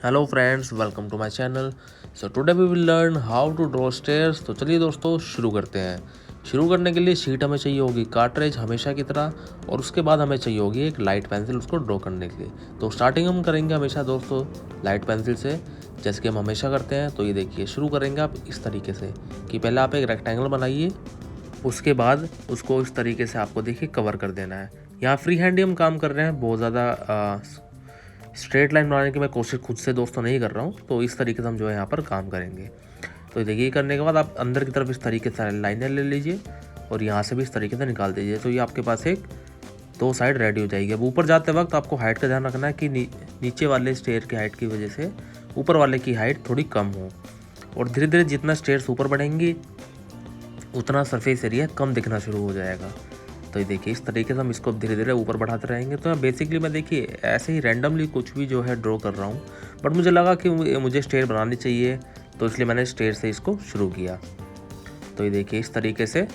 Hello friends, welcome to my channel. So today we will learn how to draw stairs. तो चलिए दोस्तों शुरू करते हैं। शुरू करने के लिए शीट हमें चाहिए होगी कार्ट्रिज हमेशा की तरह, और उसके बाद हमें चाहिए होगी एक लाइट पेंसिल उसको ड्रॉ करने के लिए। तो स्टार्टिंग हम करेंगे हमेशा दोस्तों लाइट पेंसिल से, जैसे कि हम हमेशा करते हैं। तो ये देखिए, शुरू करेंगे आप इस तरीके से कि पहले आप एक रेक्टेंगल बनाइए, उसके बाद उसको इस तरीके से आपको देखिए कवर कर देना है। यहाँ फ्री हैंड ही हम काम कर रहे हैं, बहुत ज़्यादा स्ट्रेट लाइन बनाने की मैं कोशिश खुद से दोस्तों नहीं कर रहा हूँ। तो इस तरीके से हम जो है यहाँ पर काम करेंगे। तो देखिए, ये करने के बाद आप अंदर की तरफ इस तरीके से लाइनें ले लीजिए और यहाँ से भी इस तरीके से निकाल दीजिए। तो ये आपके पास एक दो साइड रेडी हो जाएगी। अब ऊपर जाते वक्त आपको हाइट का ध्यान रखना है कि नीचे वाले स्टेयर की हाइट की वजह से ऊपर वाले की हाइट थोड़ी कम हो, और धीरे धीरे जितना स्टेयर्स ऊपर बढ़ेंगी उतना सरफेस एरिया कम दिखना शुरू हो जाएगा। तो ये देखिए, इस तरीके से हम इसको धीरे धीरे ऊपर बढ़ाते रहेंगे। तो बेसिकली मैं देखिए ऐसे ही रैंडमली कुछ भी जो है ड्रॉ कर रहा हूँ, बट मुझे लगा कि मुझे स्टेयर बनानी चाहिए, तो इसलिए मैंने स्टेयर से इसको शुरू किया। तो ये देखिए, इस तरीके से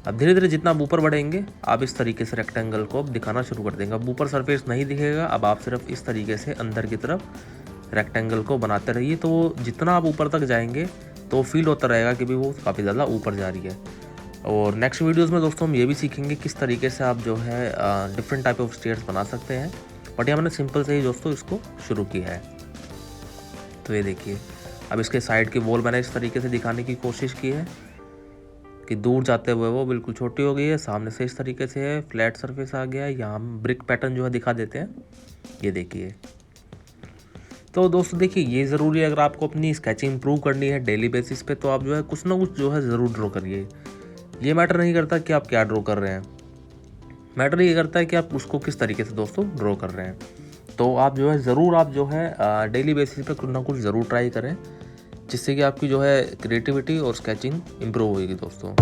अब धीरे धीरे जितना आप ऊपर बढ़ेंगे आप इस तरीके से रेक्टेंगल को अब दिखाना शुरू कर देंगे। अब ऊपर सरफेस नहीं दिखेगा, अब आप सिर्फ इस तरीके से अंदर की तरफ रेक्टेंगल को बनाते रहिए। तो जितना आप ऊपर तक जाएंगे तो फील होता रहेगा कि भी वो काफ़ी ज़्यादा ऊपर जा रही है। और नेक्स्ट वीडियोस में दोस्तों हम ये भी सीखेंगे किस तरीके से आप जो है डिफरेंट टाइप ऑफ स्टेयर्स बना सकते हैं। बट यहाँ मैंने सिंपल से ही दोस्तों इसको शुरू किया है। तो ये देखिए, अब इसके साइड की वॉल मैंने इस तरीके से दिखाने की कोशिश की है कि दूर जाते हुए वो बिल्कुल छोटी हो गई है, सामने से इस तरीके से है, फ्लैट सरफेस आ गया है। यहाँ हम ब्रिक पैटर्न जो है दिखा देते हैं, ये देखिए। तो दोस्तों देखिए, ये ज़रूरी है, अगर आपको अपनी स्केचिंग इंप्रूव करनी है डेली बेसिस पे, तो आप जो है कुछ ना कुछ जो है ज़रूर ड्रॉ करिए। ये मैटर नहीं करता कि आप क्या ड्रॉ कर रहे हैं, मैटर ये करता है कि आप उसको किस तरीके से दोस्तों ड्रॉ कर रहे हैं। तो आप जो है ज़रूर आप जो है डेली बेसिस पे कुछ ना कुछ ज़रूर ट्राई करें, जिससे कि आपकी जो है क्रिएटिविटी और स्केचिंग इम्प्रूव होगी दोस्तों।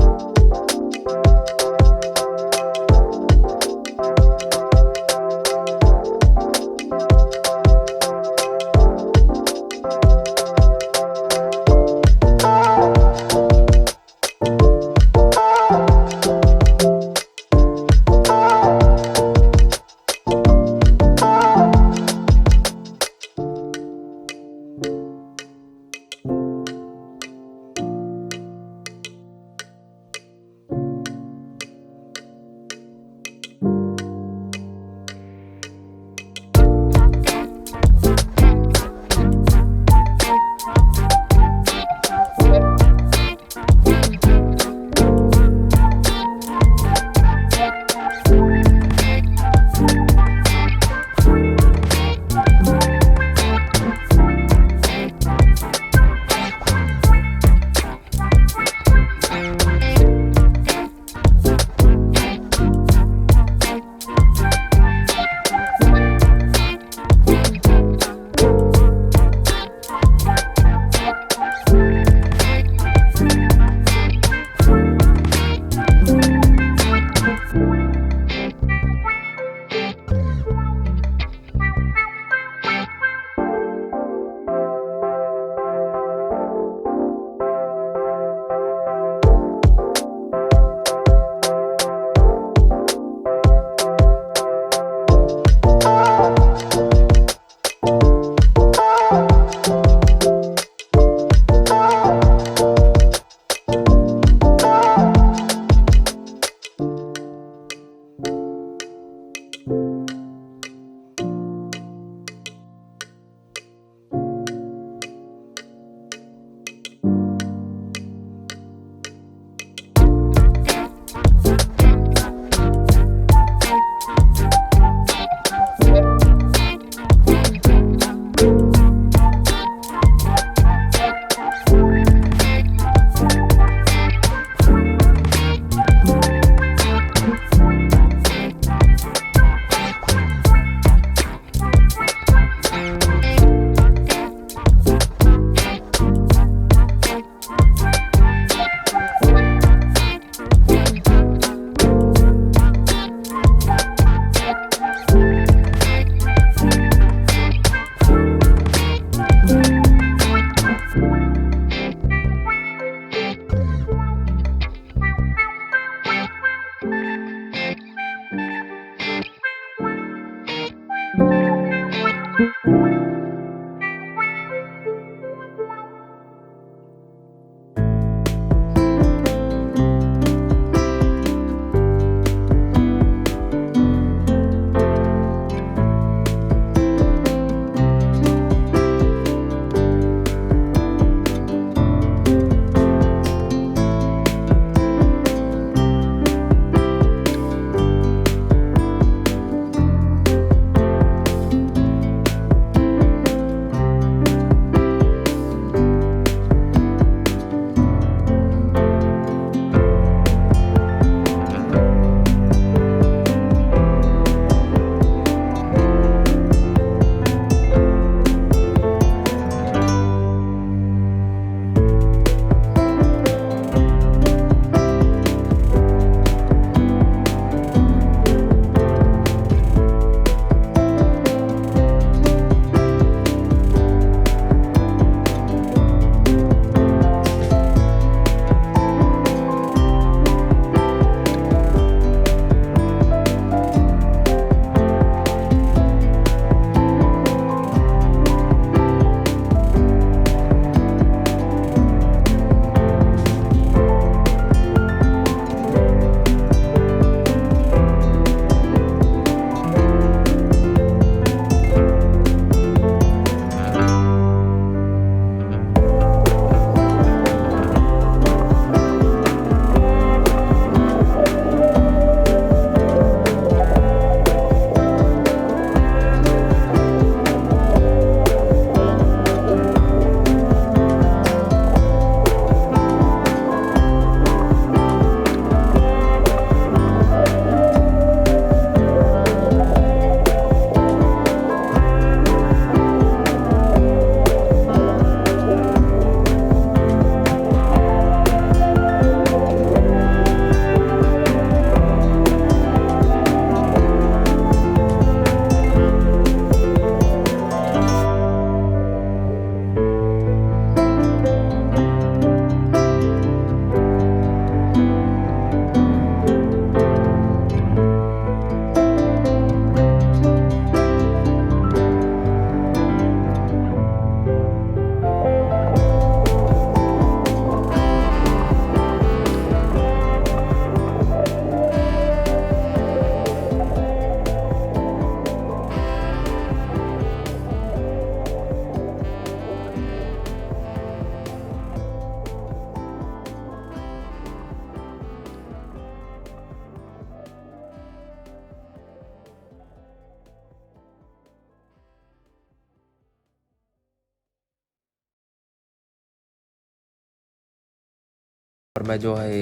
और मैं जो है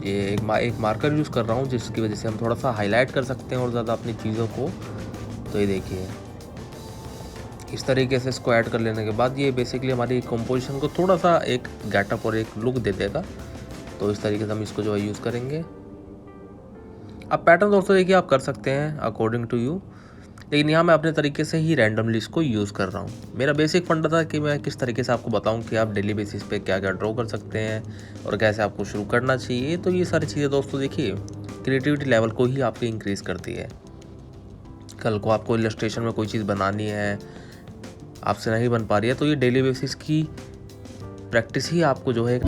ये एक मार्कर यूज़ कर रहा हूँ, जिसकी वजह से हम थोड़ा सा हाईलाइट कर सकते हैं और ज़्यादा अपनी चीज़ों को। तो ये देखिए, इस तरीके से इसको ऐड कर लेने के बाद ये बेसिकली हमारी कंपोजिशन को थोड़ा सा एक गेटअप और एक लुक दे देगा। तो इस तरीके से हम इसको जो है यूज़ करेंगे। अब पैटर्न दोस्तों देखिए आप कर सकते हैं अकॉर्डिंग टू यू, लेकिन यहाँ मैं अपने तरीके से ही रैंडमली इसको यूज़ कर रहा हूँ। मेरा बेसिक फंडा था कि मैं किस तरीके से आपको बताऊँ कि आप डेली बेसिस पे क्या क्या ड्रॉ कर सकते हैं और कैसे आपको शुरू करना चाहिए। तो ये सारी चीज़ें दोस्तों देखिए क्रिएटिविटी लेवल को ही आपकी इंक्रीज़ करती है। कल को आपको इलस्ट्रेशन में कोई चीज़ बनानी है, आपसे नहीं बन पा रही है, तो ये डेली बेसिस की प्रैक्टिस ही आपको जो है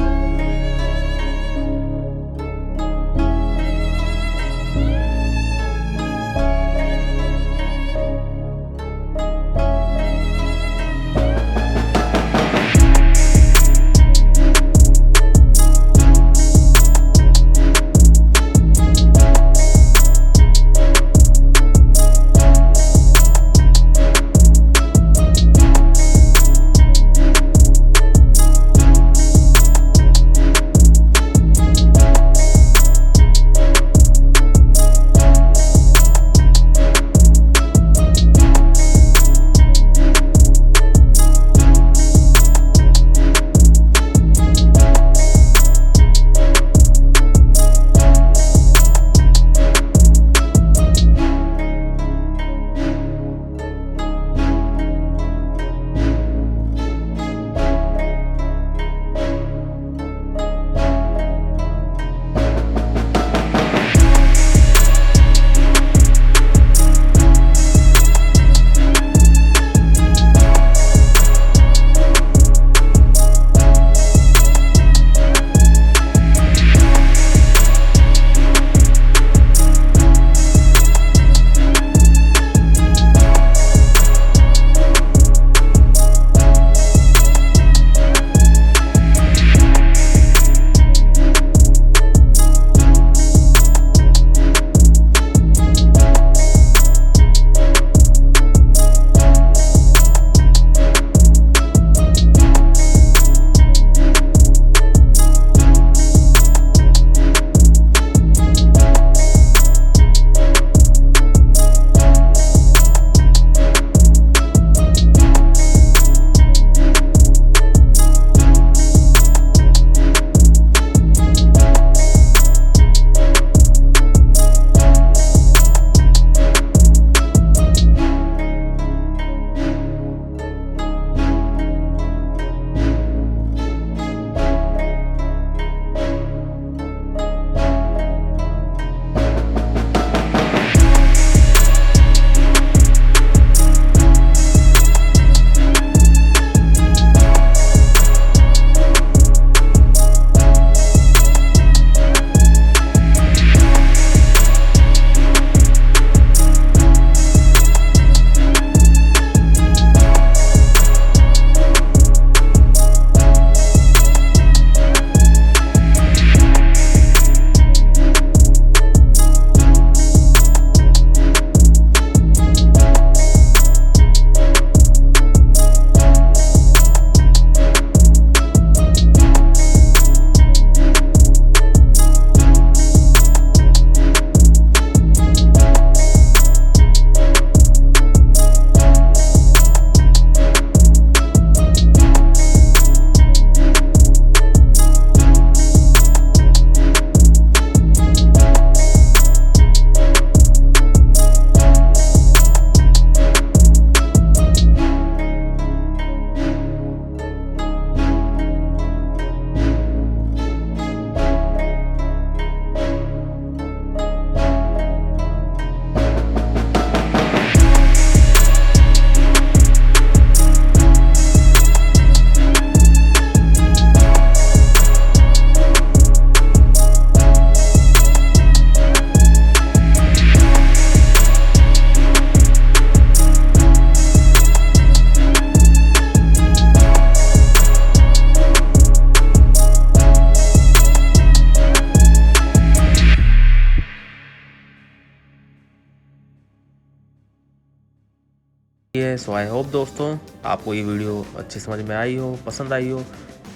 सो आई होप दोस्तों आपको ये वीडियो अच्छी समझ में आई हो, पसंद आई हो।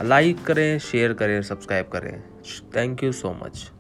लाइक करें, शेयर करें, सब्सक्राइब करें। Thank you so much.